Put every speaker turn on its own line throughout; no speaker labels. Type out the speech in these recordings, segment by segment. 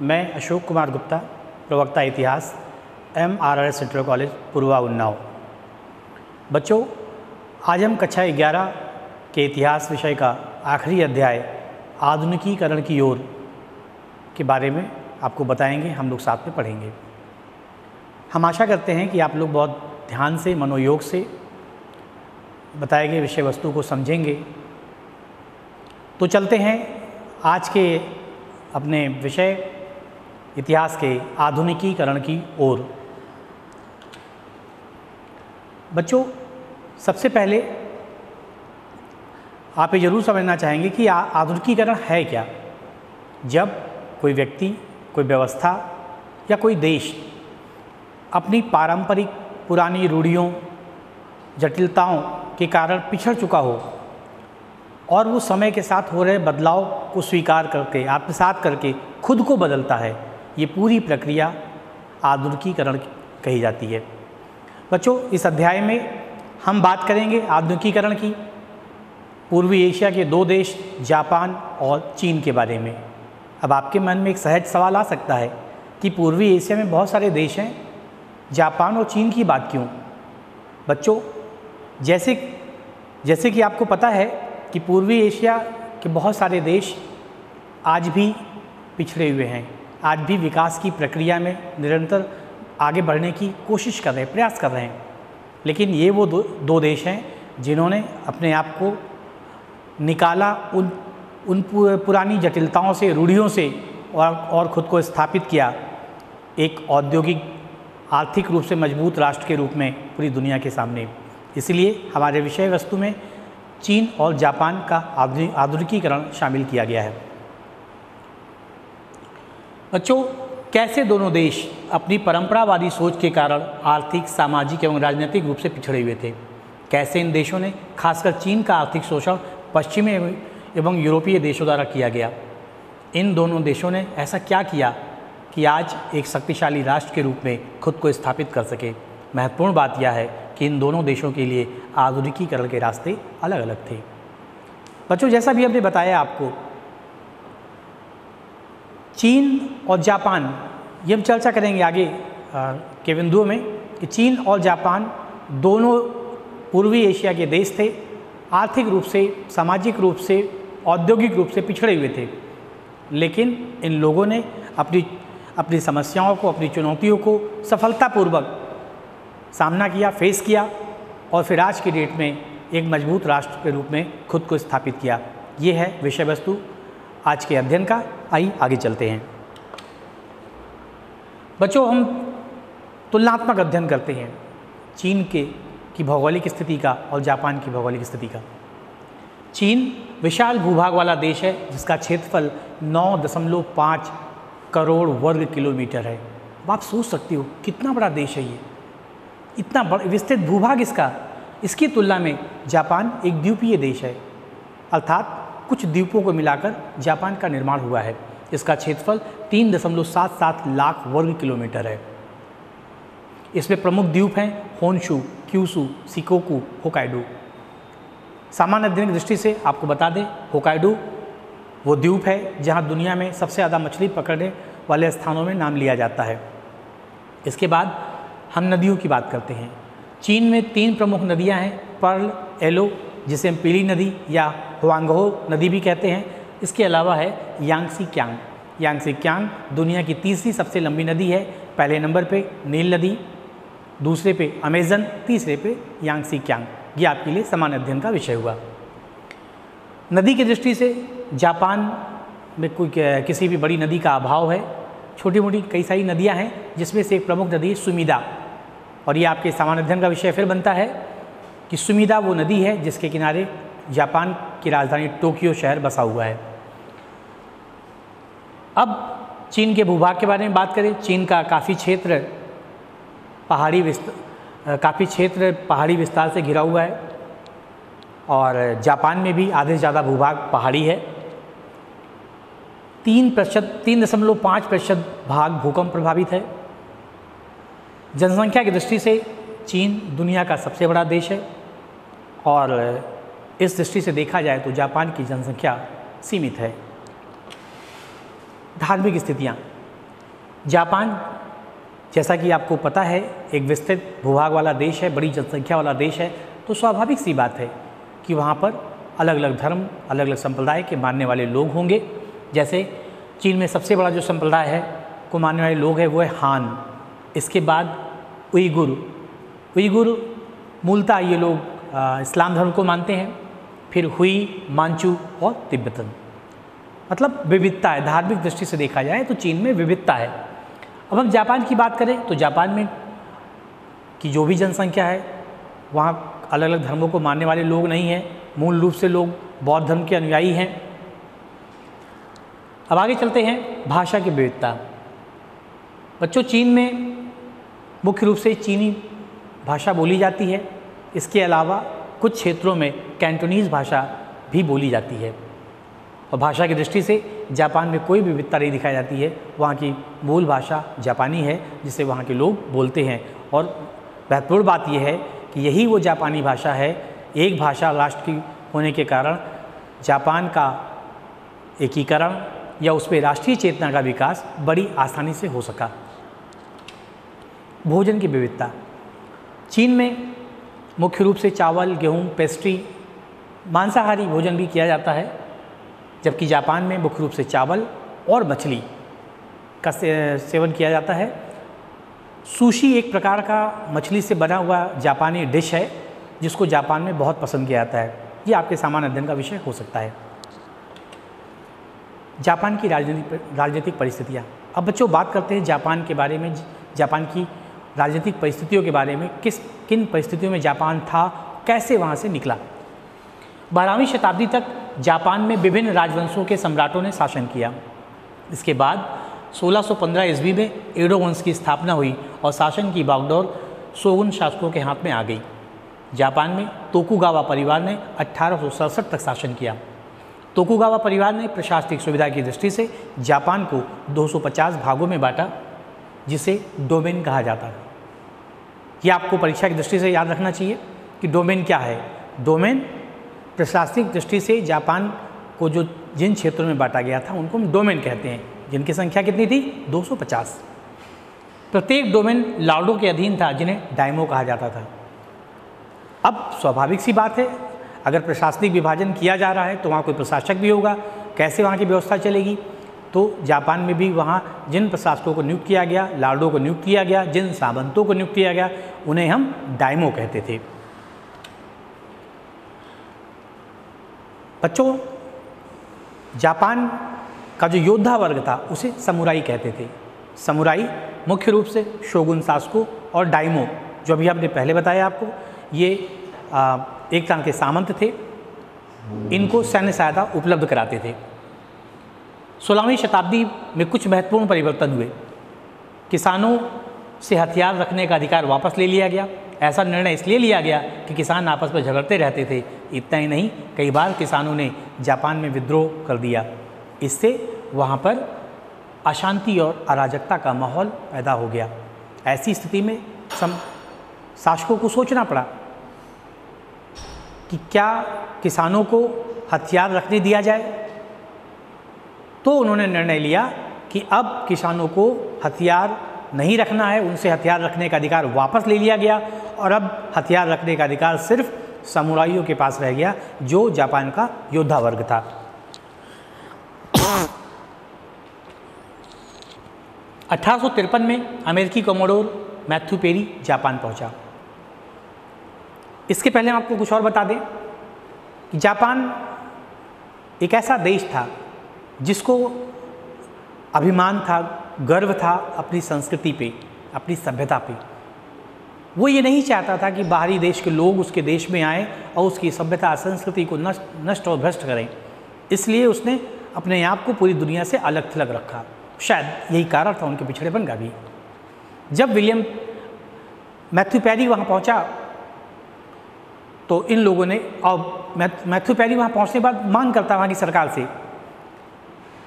मैं अशोक कुमार गुप्ता, प्रवक्ता इतिहास, MRRS सेंट्रल कॉलेज पूर्वा उन्नाव। बच्चों, आज हम कक्षा 11 के इतिहास विषय का आखिरी अध्याय आधुनिकीकरण की ओर के बारे में आपको बताएंगे, हम लोग साथ में पढ़ेंगे। हम आशा करते हैं कि आप लोग बहुत ध्यान से, मनोयोग से बताए गए विषय वस्तु को समझेंगे। तो चलते हैं आज के अपने विषय इतिहास के आधुनिकीकरण की ओर। बच्चों, सबसे पहले आप ये ज़रूर समझना चाहेंगे कि आधुनिकीकरण है क्या। जब कोई व्यक्ति, कोई व्यवस्था या कोई देश अपनी पारंपरिक पुरानी रूढ़ियों, जटिलताओं के कारण पिछड़ चुका हो और वो समय के साथ हो रहे बदलाव को स्वीकार करके, आत्मसात करके खुद को बदलता है, ये पूरी प्रक्रिया आधुनिकीकरण कही जाती है। बच्चों, इस अध्याय में हम बात करेंगे आधुनिकीकरण की पूर्वी एशिया के दो देश जापान और चीन के बारे में। अब आपके मन में एक सहज सवाल आ सकता है कि पूर्वी एशिया में बहुत सारे देश हैं, जापान और चीन की बात क्यों? बच्चों, जैसे कि आपको पता है कि पूर्वी एशिया के बहुत सारे देश आज भी पिछड़े हुए हैं, आज भी विकास की प्रक्रिया में निरंतर आगे बढ़ने की कोशिश कर रहे हैं, प्रयास कर रहे हैं। लेकिन ये वो दो देश हैं जिन्होंने अपने आप को निकाला उन पुरानी जटिलताओं से, रूढ़ियों से और ख़ुद को स्थापित किया एक औद्योगिक, आर्थिक रूप से मजबूत राष्ट्र के रूप में पूरी दुनिया के सामने। इसलिए हमारे विषय वस्तु में चीन और जापान का आधुनिकीकरण शामिल किया गया है। बच्चों, कैसे दोनों देश अपनी परंपरावादी सोच के कारण आर्थिक, सामाजिक एवं राजनीतिक रूप से पिछड़े हुए थे? कैसे इन देशों ने, खासकर चीन का आर्थिक शोषण पश्चिमी एवं यूरोपीय देशों द्वारा किया गया? इन दोनों देशों ने ऐसा क्या किया कि आज एक शक्तिशाली राष्ट्र के रूप में खुद को स्थापित कर सके? महत्वपूर्ण बात यह है कि इन दोनों देशों के लिए आधुनिकीकरण के रास्ते अलग अलग थे। बच्चों, जैसा भी हमने बताया आपको, चीन और जापान, ये हम चर्चा करेंगे आगे के बिंदुओं में कि चीन और जापान दोनों पूर्वी एशिया के देश थे, आर्थिक रूप से, सामाजिक रूप से, औद्योगिक रूप से पिछड़े हुए थे। लेकिन इन लोगों ने अपनी समस्याओं को, अपनी चुनौतियों को सफलतापूर्वक सामना किया, फेस किया और फिर आज की डेट में एक मजबूत राष्ट्र के रूप में खुद को स्थापित किया। ये है विषय वस्तु आज के अध्ययन का। आइए आगे चलते हैं। बच्चों, हम तुलनात्मक अध्ययन करते हैं चीन की भौगोलिक स्थिति का और जापान की भौगोलिक स्थिति का। चीन विशाल भूभाग वाला देश है जिसका क्षेत्रफल 9.5 करोड़ वर्ग किलोमीटर है। अब आप सोच सकते हो कितना बड़ा देश है ये, इतना बड़ा विस्तृत भूभाग इसकी तुलना में जापान एक द्वीपीय देश है, अर्थात कुछ द्वीपों को मिलाकर जापान का निर्माण हुआ है। इसका क्षेत्रफल 3.77 लाख वर्ग किलोमीटर है। इसमें प्रमुख द्वीप हैं होन्शु, क्यूशु, शिकोकू, होकाइडो। सामान्य अध्ययन की दृष्टि से आपको बता दें, होकाइडो वो द्वीप है जहां दुनिया में सबसे ज़्यादा मछली पकड़ने वाले स्थानों में नाम लिया जाता है। इसके बाद हम नदियों की बात करते हैं। चीन में 3 प्रमुख नदियां हैं, पर्ल, एलो, जिसे हम पीली नदी या हुआंगहो नदी भी कहते हैं। इसके अलावा है यांगसी कियांग। यांगसी कियांग दुनिया की तीसरी सबसे लंबी नदी है। पहले नंबर पे नील नदी, दूसरे पे अमेजन, तीसरे पे यांगसी कियांग। ये आपके लिए सामान्य अध्ययन का विषय हुआ। नदी की दृष्टि से जापान में किसी भी बड़ी नदी का अभाव है। छोटी मोटी कई सारी नदियां हैं जिसमें से एक प्रमुख नदी है सुमीदा, और ये आपके सामान्य अध्ययन का विषय फिर बनता है कि सुमीदा वो नदी है जिसके किनारे जापान की राजधानी टोक्यो शहर बसा हुआ है। अब चीन के भूभाग के बारे में बात करें। चीन का काफ़ी क्षेत्र पहाड़ी विस्तार से घिरा हुआ है और जापान में भी आधे से ज़्यादा भूभाग पहाड़ी है। 3.5% भाग भूकंप प्रभावित है। जनसंख्या की दृष्टि से चीन दुनिया का सबसे बड़ा देश है और इस दृष्टि से देखा जाए तो जापान की जनसंख्या सीमित है। धार्मिक स्थितियाँ, जापान, जैसा कि आपको पता है, एक विस्तृत भूभाग वाला देश है, बड़ी जनसंख्या वाला देश है, तो स्वाभाविक सी बात है कि वहाँ पर अलग अलग धर्म, अलग अलग संप्रदाय के मानने वाले लोग होंगे। जैसे चीन में सबसे बड़ा जो संप्रदाय है को मानने वाले लोग हैं वो है हान। इसके बाद उइगुर मूलतः ये लोग इस्लाम धर्म को मानते हैं। फिर हुई, मांचू और तिब्बतन, मतलब विविधता है। धार्मिक दृष्टि से देखा जाए तो चीन में विविधता है। अब हम जापान की बात करें तो जापान में की जो भी जनसंख्या है वहाँ अलग अलग धर्मों को मानने वाले लोग नहीं हैं, मूल रूप से लोग बौद्ध धर्म के अनुयायी हैं। अब आगे चलते हैं, भाषा की विविधता। बच्चों, चीन में मुख्य रूप से चीनी भाषा बोली जाती है। इसके अलावा कुछ क्षेत्रों में कैंटोनीज भाषा भी बोली जाती है। और भाषा की दृष्टि से जापान में कोई विविधता नहीं दिखाई जाती है। वहाँ की मूल भाषा जापानी है जिसे वहाँ के लोग बोलते हैं। और महत्वपूर्ण बात यह है कि यही वो जापानी भाषा है, एक भाषा राष्ट्र की होने के कारण जापान का एकीकरण या उस पर राष्ट्रीय चेतना का विकास बड़ी आसानी से हो सका। भोजन की विविधता। चीन में मुख्य रूप से चावल, गेहूँ, पेस्ट्री, मांसाहारी भोजन भी किया जाता है, जबकि जापान में मुख्य रूप से चावल और मछली का सेवन किया जाता है। सुशी एक प्रकार का मछली से बना हुआ जापानी डिश है जिसको जापान में बहुत पसंद किया जाता है। ये आपके सामान्य अध्ययन का विषय हो सकता है। जापान की राजनीतिक परिस्थितियाँ। अब बच्चों बात करते हैं जापान के बारे में, जापान की राजनीतिक परिस्थितियों के बारे में, किन परिस्थितियों में जापान था, कैसे वहाँ से निकला। 12वीं शताब्दी तक जापान में विभिन्न राजवंशों के सम्राटों ने शासन किया। इसके बाद 1615 ईस्वी में एडो वंश की स्थापना हुई और शासन की बागडोर शोगुन शासकों के हाथ में आ गई। जापान में तोकुगावा परिवार ने 1867 तक शासन किया। तोकुगावा परिवार ने प्रशासनिक सुविधा की दृष्टि से जापान को 250 भागों में बांटा, जिसे डोमेन कहा जाता है। यह आपको परीक्षा की दृष्टि से याद रखना चाहिए कि डोमेन क्या है। डोमेन प्रशासनिक दृष्टि से जापान को जो जिन क्षेत्रों में बांटा गया था उनको हम डोमेन कहते हैं, जिनकी संख्या कितनी थी? 250। प्रत्येक डोमेन लॉर्डों के अधीन था, जिन्हें डायमो कहा जाता था। अब स्वाभाविक सी बात है, अगर प्रशासनिक विभाजन किया जा रहा है तो वहाँ कोई प्रशासक भी होगा। कैसे वहाँ की व्यवस्था चलेगी? तो जापान में भी वहाँ जिन प्रशासकों को नियुक्त किया गया, लॉर्डों को नियुक्त किया गया, जिन सामंतों को नियुक्त किया गया, उन्हें हम डायमो कहते थे। बच्चों, जापान का जो योद्धा वर्ग था उसे समुराई कहते थे। समुराई मुख्य रूप से शोगुन शासकों और डायमो, जो अभी हमने पहले बताया आपको, ये एक तरह के सामंत थे। इनको सैन्य सहायता उपलब्ध कराते थे। 16वीं शताब्दी में कुछ महत्वपूर्ण परिवर्तन हुए। किसानों से हथियार रखने का अधिकार वापस ले लिया गया। ऐसा निर्णय इसलिए लिया गया कि किसान आपस में झगड़ते रहते थे। इतना ही नहीं, कई बार किसानों ने जापान में विद्रोह कर दिया। इससे वहाँ पर अशांति और अराजकता का माहौल पैदा हो गया। ऐसी स्थिति में शासकों को सोचना पड़ा कि क्या किसानों को हथियार रखने दिया जाए। तो उन्होंने निर्णय लिया कि अब किसानों को हथियार नहीं रखना है, उनसे हथियार रखने का अधिकार वापस ले लिया गया और अब हथियार रखने का अधिकार सिर्फ समुराइयों के पास रह गया, जो जापान का योद्धा वर्ग था। 1853 में अमेरिकी कमोडोर मैथ्यू पेरी जापान पहुंचा। इसके पहले हम आपको कुछ और बता दें कि जापान एक ऐसा देश था जिसको अभिमान था, गर्व था अपनी संस्कृति पे, अपनी सभ्यता पे। वो ये नहीं चाहता था कि बाहरी देश के लोग उसके देश में आएँ और उसकी सभ्यता संस्कृति को नष्ट और भ्रष्ट करें। इसलिए उसने अपने आप को पूरी दुनिया से अलग थलग रखा। शायद यही कारण था उनके पिछड़ेपन का भी। जब विलियम मैथ्यू पेरी वहाँ पहुँचा तो इन लोगों ने, और मैथ्यू पेरी वहाँ पहुँचने के बाद मांग करता वहाँ की सरकार से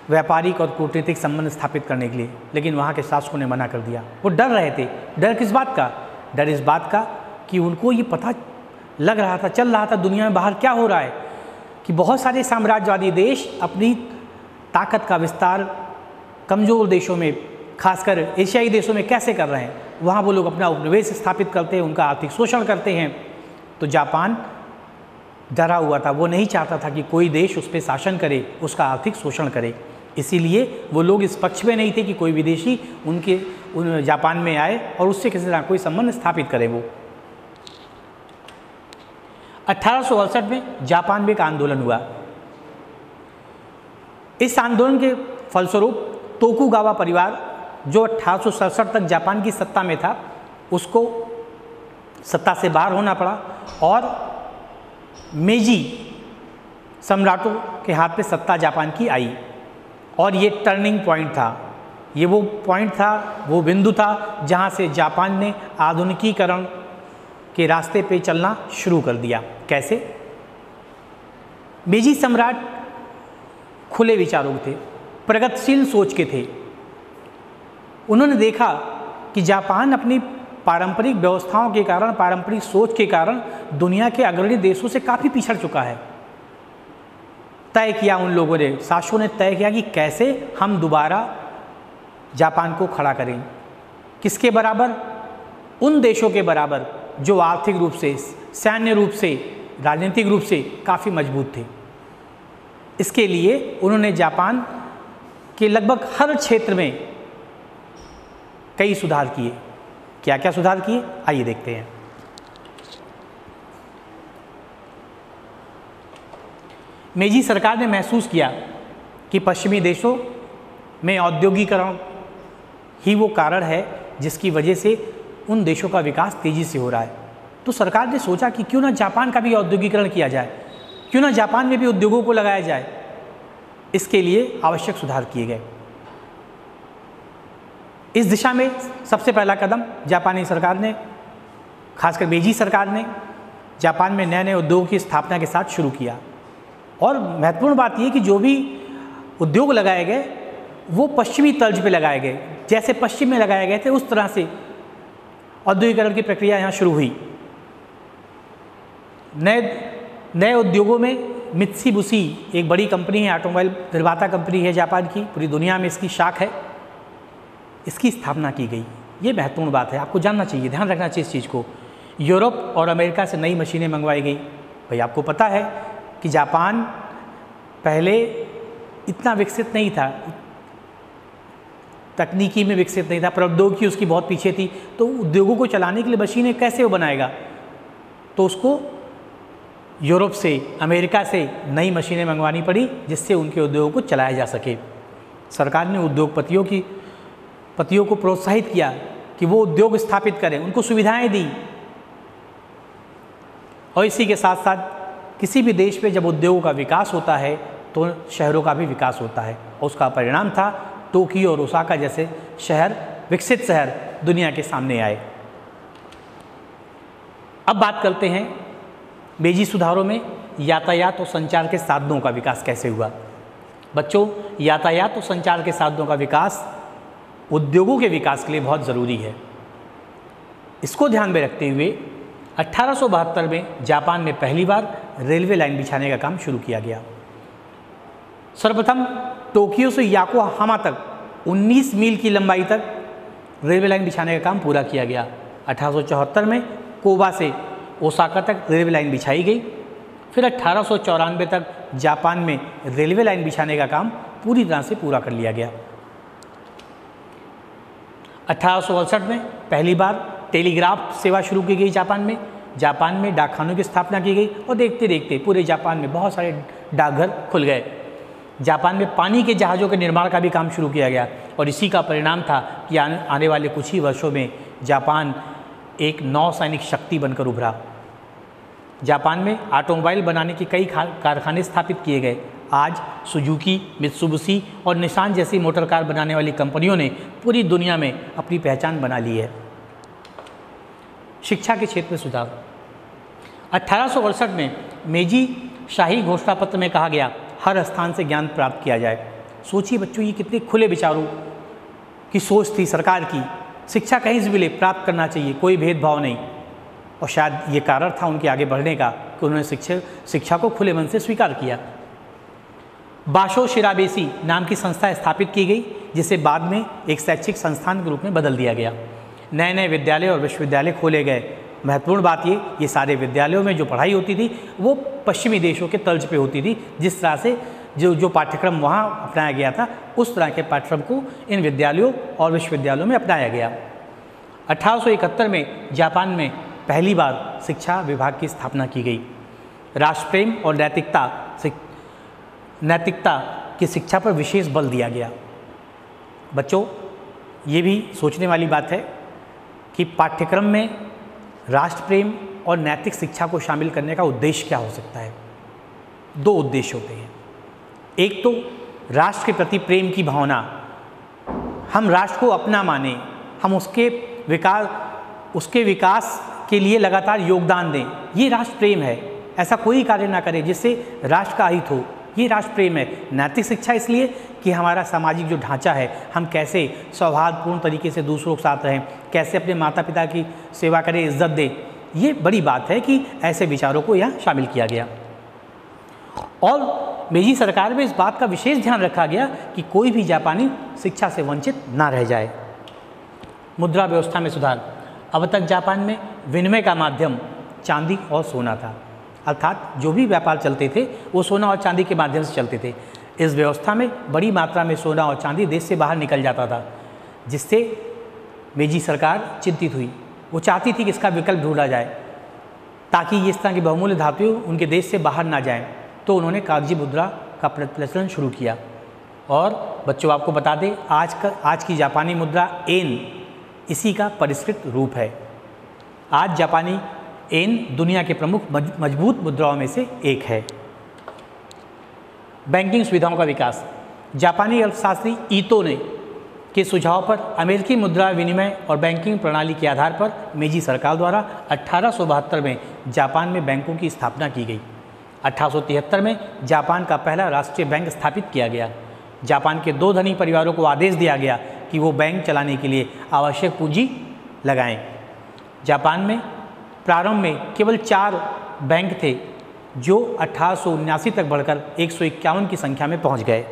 व्यापारिक और कूटनीतिक संबंध स्थापित करने के लिए, लेकिन वहाँ के शासकों ने मना कर दिया। वो डर रहे थे। डर किस बात का? डर इस बात का कि उनको ये पता लग रहा था, चल रहा था दुनिया में बाहर क्या हो रहा है, कि बहुत सारे साम्राज्यवादी देश अपनी ताकत का विस्तार कमज़ोर देशों में खासकर एशियाई देशों में कैसे कर रहे हैं, वहाँ वो लोग अपना उपनिवेश स्थापित करते हैं, उनका आर्थिक शोषण करते हैं। तो जापान डरा हुआ था, वो नहीं चाहता था कि कोई देश उस पर शासन करे, उसका आर्थिक शोषण करे। इसीलिए वो लोग इस पक्ष में नहीं थे कि कोई विदेशी उन जापान में आए और उससे किसी तरह कोई संबंध स्थापित करे। वो 1868 में जापान में एक आंदोलन हुआ। इस आंदोलन के फलस्वरूप तोकुगावा परिवार, जो 1867 तक जापान की सत्ता में था, उसको सत्ता से बाहर होना पड़ा और मेजी सम्राटों के हाथ पे सत्ता जापान की आई। और ये टर्निंग पॉइंट था, ये वो पॉइंट था, वो बिंदु था जहाँ से जापान ने आधुनिकीकरण के रास्ते पे चलना शुरू कर दिया। कैसे? मेजी सम्राट खुले विचारों के थे, प्रगतिशील सोच के थे। उन्होंने देखा कि जापान अपनी पारंपरिक व्यवस्थाओं के कारण, पारंपरिक सोच के कारण दुनिया के अग्रणी देशों से काफ़ी पिछड़ चुका है। तय किया उन लोगों ने, शासकों ने तय किया कि कैसे हम दोबारा जापान को खड़ा करें। किसके बराबर? उन देशों के बराबर जो आर्थिक रूप से, सैन्य रूप से, राजनीतिक रूप से काफ़ी मजबूत थे। इसके लिए उन्होंने जापान के लगभग हर क्षेत्र में कई सुधार किए। क्या क्या सुधार किए, आइए देखते हैं। मेजी सरकार ने महसूस किया कि पश्चिमी देशों में औद्योगिकरण ही वो कारण है जिसकी वजह से उन देशों का विकास तेज़ी से हो रहा है। तो सरकार ने सोचा कि क्यों ना जापान का भी औद्योगिकरण किया जाए, क्यों ना जापान में भी उद्योगों को लगाया जाए। इसके लिए आवश्यक सुधार किए गए। इस दिशा में सबसे पहला कदम जापानी सरकार ने, खासकर मेजी सरकार ने, जापान में नए नए उद्योगों की स्थापना के साथ शुरू किया। और महत्वपूर्ण बात यह कि जो भी उद्योग लगाए गए वो पश्चिमी तर्ज पे लगाए गए, जैसे पश्चिम में लगाए गए थे उस तरह से औद्योगिकरण की प्रक्रिया यहाँ शुरू हुई। नए उद्योगों में मित्सुबिशी एक बड़ी कंपनी है, ऑटोमोबाइल निर्माता कंपनी है जापान की, पूरी दुनिया में इसकी शाख है, इसकी स्थापना की गई। ये महत्वपूर्ण बात है, आपको जानना चाहिए, ध्यान रखना चाहिए इस चीज़ को। यूरोप और अमेरिका से नई मशीनें मंगवाई गई। भाई आपको पता है कि जापान पहले इतना विकसित नहीं था, तकनीकी में विकसित नहीं था, प्रौद्योगिकी उसकी बहुत पीछे थी। तो उद्योगों को चलाने के लिए मशीनें कैसे वो बनाएगा? तो उसको यूरोप से, अमेरिका से नई मशीनें मंगवानी पड़ी जिससे उनके उद्योगों को चलाया जा सके। सरकार ने उद्योगपतियों को प्रोत्साहित किया कि वो उद्योग स्थापित करें, उनको सुविधाएं दी। और इसी के साथ साथ किसी भी देश में जब उद्योगों का विकास होता है तो शहरों का भी विकास होता है, और उसका परिणाम था टोक्यो और ओसाका जैसे शहर, विकसित शहर दुनिया के सामने आए। अब बात करते हैं मेजी सुधारों में यातायात और संचार के साधनों का विकास कैसे हुआ। बच्चों, यातायात और संचार के साधनों का विकास उद्योगों के विकास के लिए बहुत ज़रूरी है। इसको ध्यान में रखते हुए 1872 में जापान में पहली बार रेलवे लाइन बिछाने का काम शुरू किया गया। सर्वप्रथम टोक्यो से योकोहामा तक 19 मील की लंबाई तक रेलवे लाइन बिछाने का काम पूरा किया गया। 1874 में कोबा से ओसाका तक रेलवे लाइन बिछाई गई। फिर 1894 तक जापान में रेलवे लाइन बिछाने का काम पूरी तरह से पूरा कर लिया गया। 1868 में पहली बार टेलीग्राफ सेवा शुरू की गई जापान में डाकखानों की स्थापना की गई, और देखते देखते पूरे जापान में बहुत सारे डाकघर खुल गए। जापान में पानी के जहाज़ों के निर्माण का भी काम शुरू किया गया, और इसी का परिणाम था कि आने वाले कुछ ही वर्षों में जापान एक नौसैनिक शक्ति बनकर उभरा। जापान में ऑटोमोबाइल बनाने के कई कारखाने स्थापित किए गए। आज सुजुकी, मित्सुबिशी और निसान जैसी मोटर कार बनाने वाली कंपनियों ने पूरी दुनिया में अपनी पहचान बना ली है। शिक्षा के क्षेत्र में सुधार। 1868 में मेजी शाही घोषणा पत्र में कहा गया, हर स्थान से ज्ञान प्राप्त किया जाए। सोचिए बच्चों, ये कितने खुले विचारों की सोच थी सरकार की। शिक्षा कहीं से मिले प्राप्त करना चाहिए, कोई भेदभाव नहीं। और शायद ये कारण था उनके आगे बढ़ने का कि उन्होंने शिक्षा को खुले मन से स्वीकार किया। बाशो शिराबेसी नाम की संस्था स्थापित की गई, जिसे बाद में एक शैक्षिक संस्थान के रूप में बदल दिया गया। नए नए विद्यालय और विश्वविद्यालय खोले गए। महत्वपूर्ण बात ये सारे विद्यालयों में जो पढ़ाई होती थी वो पश्चिमी देशों के तर्ज पे होती थी। जिस तरह से जो पाठ्यक्रम वहाँ अपनाया गया था, उस तरह के पाठ्यक्रम को इन विद्यालयों और विश्वविद्यालयों में अपनाया गया। 1871 में जापान में पहली बार शिक्षा विभाग की स्थापना की गई। राष्ट्रप्रेम और नैतिकता की शिक्षा पर विशेष बल दिया गया। बच्चों, ये भी सोचने वाली बात है कि पाठ्यक्रम में राष्ट्रप्रेम और नैतिक शिक्षा को शामिल करने का उद्देश्य क्या हो सकता है। दो उद्देश्य होते हैं। एक तो राष्ट्र के प्रति प्रेम की भावना, हम राष्ट्र को अपना माने, हम उसके विकास के लिए लगातार योगदान दें, ये राष्ट्र प्रेम है। ऐसा कोई कार्य ना करें जिससे राष्ट्र का अहित हो, ये राष्ट्र प्रेम है। नैतिक शिक्षा इसलिए कि हमारा सामाजिक जो ढांचा है, हम कैसे सौहार्दपूर्ण तरीके से दूसरों के साथ रहें, कैसे अपने माता पिता की सेवा करें, इज्जत दें। ये बड़ी बात है कि ऐसे विचारों को यहाँ शामिल किया गया। और मेजी सरकार में इस बात का विशेष ध्यान रखा गया कि कोई भी जापानी शिक्षा से वंचित ना रह जाए। मुद्रा व्यवस्था में सुधार। अब तक जापान में विनिमय का माध्यम चांदी और सोना था, अर्थात जो भी व्यापार चलते थे वो सोना और चांदी के माध्यम से चलते थे। इस व्यवस्था में बड़ी मात्रा में सोना और चांदी देश से बाहर निकल जाता था, जिससे मेजी सरकार चिंतित हुई। वो चाहती थी कि इसका विकल्प ढूंढा जाए ताकि इस तरह की बहुमूल्य धातुएं उनके देश से बाहर ना जाएं। तो उन्होंने कागजी मुद्रा का प्रचलन शुरू किया। और बच्चों, आपको बता दें, आज की जापानी मुद्रा येन इसी का परिष्कृत रूप है। आज जापानी येन दुनिया के प्रमुख मजबूत मुद्राओं में से एक है। बैंकिंग सुविधाओं का विकास। जापानी अर्थशास्त्री ईतो ने के सुझाव पर अमेरिकी मुद्रा विनिमय और बैंकिंग प्रणाली के आधार पर मेजी सरकार द्वारा 1872 में जापान में बैंकों की स्थापना की गई। 1873 में जापान का पहला राष्ट्रीय बैंक स्थापित किया गया। जापान के 2 धनी परिवारों को आदेश दिया गया कि वो बैंक चलाने के लिए आवश्यक पूंजी लगाएं। जापान में प्रारंभ में केवल 4 बैंक थे, जो 1879 तक बढ़कर 151 की संख्या में पहुंच गए।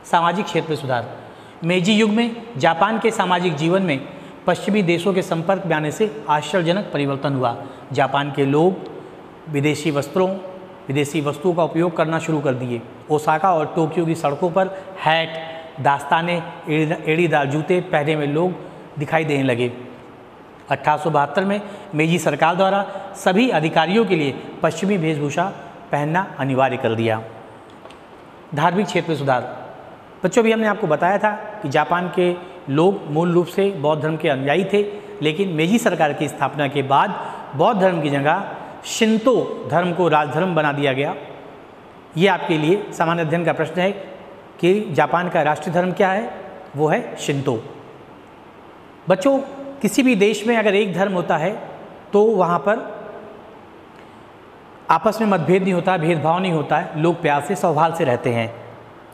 सामाजिक क्षेत्र में सुधार। मेजी युग में जापान के सामाजिक जीवन में पश्चिमी देशों के संपर्क में आने से आश्चर्यजनक परिवर्तन हुआ। जापान के लोग विदेशी वस्तुओं का उपयोग करना शुरू कर दिए। ओसाका और टोक्यो की सड़कों पर हैट, दास्ताने, एड़ीदार जूते पहने हुए लोग दिखाई देने लगे। 1872 में मेजी सरकार द्वारा सभी अधिकारियों के लिए पश्चिमी वेशभूषा पहनना अनिवार्य कर दिया। धार्मिक क्षेत्र में सुधार। बच्चों, भी हमने आपको बताया था कि जापान के लोग मूल रूप से बौद्ध धर्म के अनुयायी थे, लेकिन मेजी सरकार की स्थापना के बाद बौद्ध धर्म की जगह शिंतो धर्म को राजधर्म बना दिया गया। ये आपके लिए सामान्य अध्ययन का प्रश्न है कि जापान का राष्ट्रीय धर्म क्या है। वो है शिंतो। बच्चों, किसी भी देश में अगर एक धर्म होता है तो वहाँ पर आपस में मतभेद नहीं होता, भेदभाव नहीं होता है, लोग प्यार से सौहार्द से रहते हैं।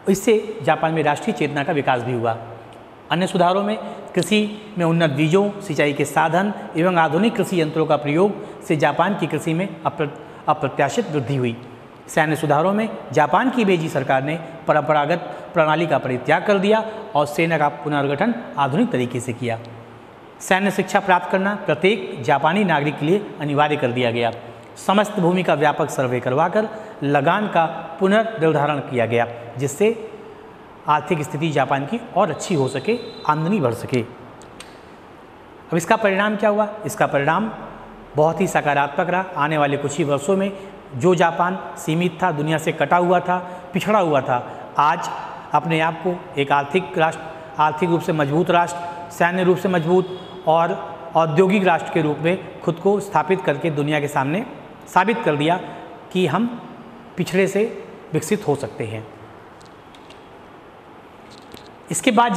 इससे जापान में राष्ट्रीय चेतना का विकास भी हुआ। अन्य सुधारों में कृषि में उन्नत बीजों, सिंचाई के साधन एवं आधुनिक कृषि यंत्रों का प्रयोग से जापान की कृषि में अप्रत्याशित वृद्धि हुई। सैन्य सुधारों में जापान की मेजी सरकार ने परंपरागत प्रणाली का परित्याग कर दिया और सेना का पुनर्गठन आधुनिक तरीके से किया। सैन्य शिक्षा प्राप्त करना प्रत्येक जापानी नागरिक के लिए अनिवार्य कर दिया गया। समस्त भूमि का व्यापक सर्वे करवाकर लगान का पुनर्निर्धारण किया गया, जिससे आर्थिक स्थिति जापान की और अच्छी हो सके, आमदनी बढ़ सके। अब इसका परिणाम क्या हुआ? इसका परिणाम बहुत ही सकारात्मक रहा। आने वाले कुछ ही वर्षों में जो जापान सीमित था, दुनिया से कटा हुआ था, पिछड़ा हुआ था, आज अपने आप को एक आर्थिक रूप से मजबूत राष्ट्र, सैन्य रूप से मजबूत और औद्योगिक राष्ट्र के रूप में खुद को स्थापित करके दुनिया के सामने साबित कर दिया कि हम पिछड़े से विकसित हो सकते हैं। इसके बाद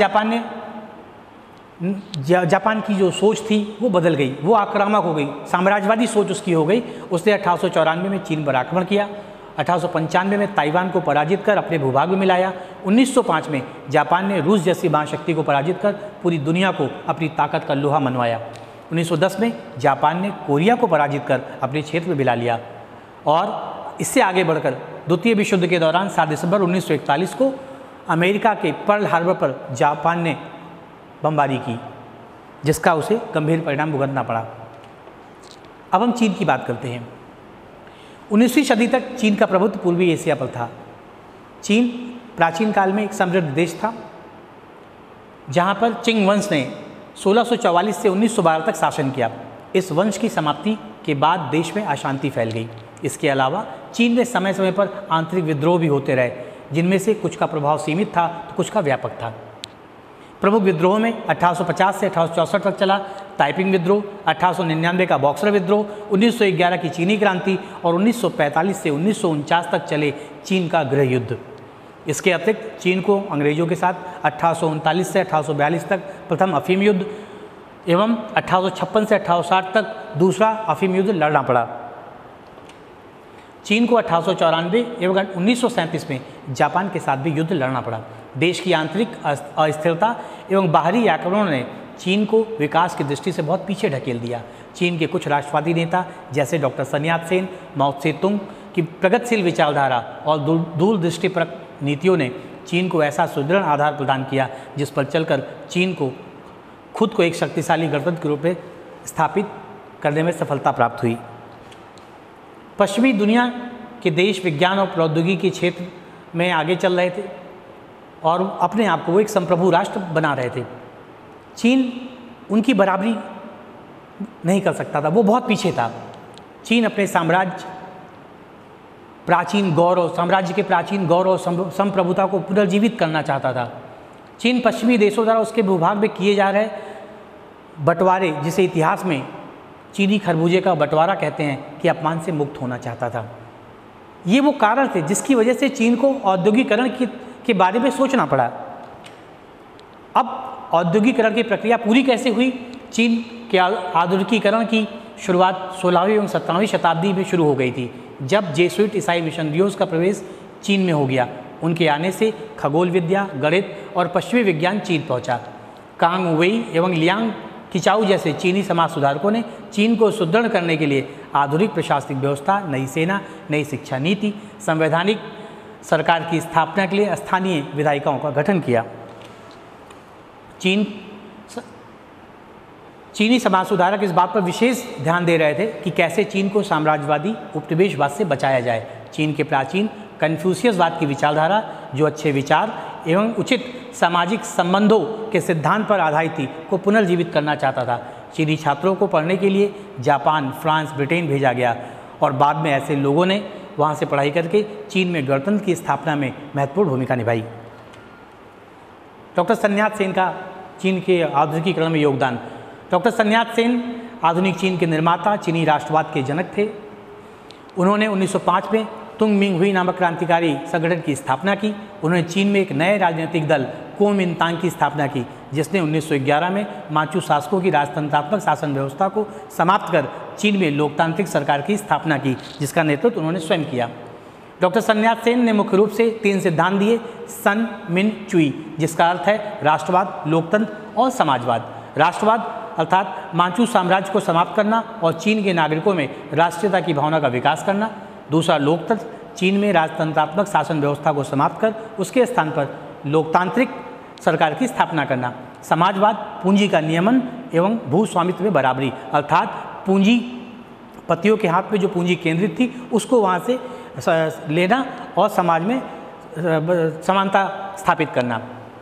जापान की जो सोच थी वो बदल गई, वो आक्रामक हो गई, साम्राज्यवादी सोच उसकी हो गई। उसने 1894 में चीन पर आक्रमण किया, 1895 में ताइवान को पराजित कर अपने भूभाग में मिलाया, 1905 में जापान ने रूस जैसी महाशक्ति को पराजित कर पूरी दुनिया को अपनी ताकत का लोहा मनवाया, 1910 में जापान ने कोरिया को पराजित कर अपने क्षेत्र में मिला लिया और इससे आगे बढ़कर द्वितीय विश्व युद्ध के दौरान 7 दिसंबर 1941 को अमेरिका के पर्ल हार्बर पर जापान ने बमबारी की, जिसका उसे गंभीर परिणाम भुगतना पड़ा। अब हम चीन की बात करते हैं। 19वीं सदी तक चीन का प्रभुत्व पूर्वी एशिया पर था। चीन प्राचीन काल में एक समृद्ध देश था, जहाँ पर चिंग वंश ने 1644 से 1912 तक शासन किया। इस वंश की समाप्ति के बाद देश में अशांति फैल गई। इसके अलावा चीन में समय समय पर आंतरिक विद्रोह भी होते रहे, जिनमें से कुछ का प्रभाव सीमित था तो कुछ का व्यापक था। प्रमुख विद्रोह में 1850 से 1864 तक चला ताइपिंग विद्रोह, 1899 का बॉक्सर विद्रोह, 1911 की चीनी क्रांति और 1945 से 1949 तक चले चीन का गृह युद्ध। इसके अतिरिक्त चीन को अंग्रेजों के साथ 1839 से 1842 तक प्रथम अफीम युद्ध एवं 1856 से 1860 तक दूसरा अफीम युद्ध लड़ना पड़ा। चीन को 1894 एवं 1937 में जापान के साथ भी युद्ध लड़ना पड़ा। देश की आंतरिक अस्थिरता एवं बाहरी आक्रमणों ने चीन को विकास की दृष्टि से बहुत पीछे ढकेल दिया। चीन के कुछ राष्ट्रवादी नेता जैसे डॉक्टर सन यात सेन, माओ त्से तुंग की प्रगतिशील विचारधारा और दूरदृष्टिपरक नीतियों ने चीन को ऐसा सुदृढ़ आधार प्रदान किया जिस पर चलकर चीन को खुद को एक शक्तिशाली गणतंत्र के रूप में स्थापित करने में सफलता प्राप्त हुई। पश्चिमी दुनिया के देश विज्ञान और प्रौद्योगिकी के क्षेत्र में आगे चल रहे थे और अपने आप को वो एक संप्रभु राष्ट्र बना रहे थे। चीन उनकी बराबरी नहीं कर सकता था, वो बहुत पीछे था। चीन अपने साम्राज्य के प्राचीन गौरव संप्रभुता को पुनर्जीवित करना चाहता था। चीन पश्चिमी देशों द्वारा उसके भूभाग में किए जा रहे बंटवारे, जिसे इतिहास में चीनी खरबूजे का बंटवारा कहते हैं, कि अपमान से मुक्त होना चाहता था। ये वो कारण थे जिसकी वजह से चीन को औद्योगिकरण के बारे में सोचना पड़ा। अब औद्योगिकरण की प्रक्रिया पूरी कैसे हुई? चीन के आधुनिकीकरण की शुरुआत 16वीं एवं 17वीं शताब्दी में शुरू हो गई थी, जब जेसुइट ईसाई मिशनरियों का प्रवेश चीन में हो गया। उनके आने से खगोल विद्या, गणित और पश्चिमी विज्ञान चीन पहुंचा। कांग वेई एवं लियांग किचाऊ जैसे चीनी समाज सुधारकों ने चीन को सुदृढ़ करने के लिए आधुनिक प्रशासनिक व्यवस्था, नई सेना, नई शिक्षा नीति, संवैधानिक सरकार की स्थापना के लिए स्थानीय विधायिकाओं का गठन किया। चीनी समाज सुधारक इस बात पर विशेष ध्यान दे रहे थे कि कैसे चीन को साम्राज्यवादी उपनिवेशवाद से बचाया जाए। चीन के प्राचीन कन्फ्यूशियसवाद की विचारधारा, जो अच्छे विचार एवं उचित सामाजिक संबंधों के सिद्धांत पर आधारित थी, को पुनर्जीवित करना चाहता था। चीनी छात्रों को पढ़ने के लिए जापान, फ्रांस, ब्रिटेन भेजा गया और बाद में ऐसे लोगों ने वहाँ से पढ़ाई करके चीन में गणतंत्र की स्थापना में महत्वपूर्ण भूमिका निभाई। डॉक्टर सन यात सेन का चीन के आधुनिकीकरण में योगदान। डॉक्टर सन यात सेन आधुनिक चीन के निर्माता, चीनी राष्ट्रवाद के जनक थे। उन्होंने 1905 में तुंग मिंग हुई नामक क्रांतिकारी संगठन की स्थापना की। उन्होंने चीन में एक नए राजनीतिक दल कुओमिंतांग की स्थापना की, जिसने 1911 में मांचू शासकों की राजतंत्रात्मक शासन व्यवस्था को समाप्त कर चीन में लोकतांत्रिक सरकार की स्थापना की, जिसका नेतृत्व उन्होंने स्वयं किया। डॉक्टर सन यात सेन ने मुख्य रूप से 3 सिद्धांत दिए: सन, मिन, चुई, जिसका अर्थ है राष्ट्रवाद, लोकतंत्र और समाजवाद। राष्ट्रवाद अर्थात मांचू साम्राज्य को समाप्त करना और चीन के नागरिकों में राष्ट्रीयता की भावना का विकास करना। दूसरा लोकतंत्र, चीन में राजतंत्रात्मक शासन व्यवस्था को समाप्त कर उसके स्थान पर लोकतांत्रिक सरकार की स्थापना करना। समाजवाद, पूंजी का नियमन एवं भू स्वामित्व में बराबरी, अर्थात पूंजीपतियों के हाथ में जो पूंजी केंद्रित थी उसको वहाँ से लेना और समाज में समानता स्थापित करना।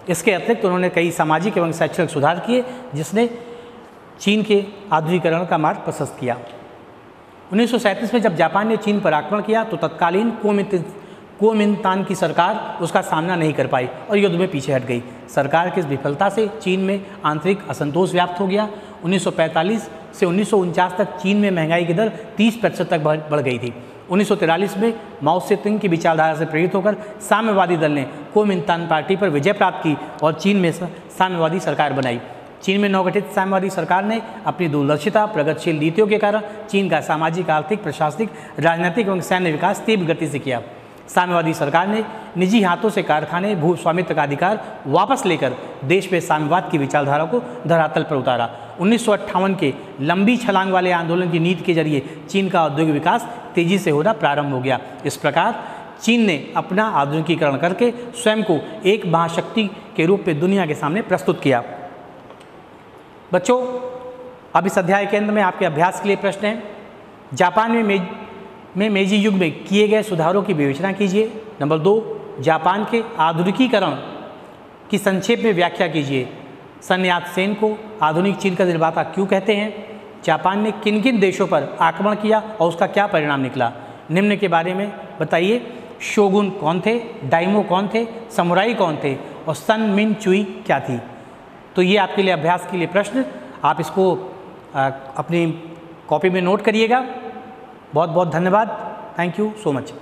इसके अतिरिक्त उन्होंने कई सामाजिक एवं शैक्षणिक सुधार किए, जिसने चीन के आधुनिकीकरण का मार्ग प्रशस्त किया। 1937 में जब जापान ने चीन पर आक्रमण किया तो तत्कालीन कुओमिंतान की सरकार उसका सामना नहीं कर पाई और युद्ध में पीछे हट गई। सरकार की इस विफलता से चीन में आंतरिक असंतोष व्याप्त हो गया। 1945 से 1949 तक चीन में महंगाई की दर 30% तक बढ़ गई थी। 1943 में माओ त्से तुंग की विचारधारा से प्रेरित होकर साम्यवादी दल ने कुओमिंतान पार्टी पर विजय प्राप्त की और चीन में साम्यवादी सरकार बनाई। चीन में नवगठित साम्यवादी सरकार ने अपनी दूरदर्शिता, प्रगतिशील नीतियों के कारण चीन का सामाजिक, आर्थिक, प्रशासनिक, राजनीतिक एवं सैन्य विकास तीव्र गति से किया। साम्यवादी सरकार ने निजी हाथों से कारखाने, भू स्वामित्व का अधिकार वापस लेकर देश में साम्यवाद की विचारधारा को धरातल पर उतारा। 1958 के लंबी छलांग वाले आंदोलन की नीति के जरिए चीन का औद्योगिक विकास तेजी से होना प्रारंभ हो गया। इस प्रकार चीन ने अपना आधुनिकीकरण करके स्वयं को एक महाशक्ति के रूप में दुनिया के सामने प्रस्तुत किया। बच्चों, अब इस अध्याय के अंत में आपके अभ्यास के लिए प्रश्न है। जापान में मेजी युग में किए गए सुधारों की विवेचना कीजिए। नंबर 2, जापान के आधुनिकीकरण की संक्षेप में व्याख्या कीजिए। सन यात सेन को आधुनिक चीन का निर्माता क्यों कहते हैं? जापान ने किन किन देशों पर आक्रमण किया और उसका क्या परिणाम निकला? निम्न के बारे में बताइए। शोगुन कौन थे, डाइमो कौन थे, समुराई कौन थे और सन मिन चुई क्या थी? तो ये आपके लिए अभ्यास के लिए प्रश्न, आप इसको अपनी कॉपी में नोट करिएगा। बहुत बहुत धन्यवाद। Thank you so much.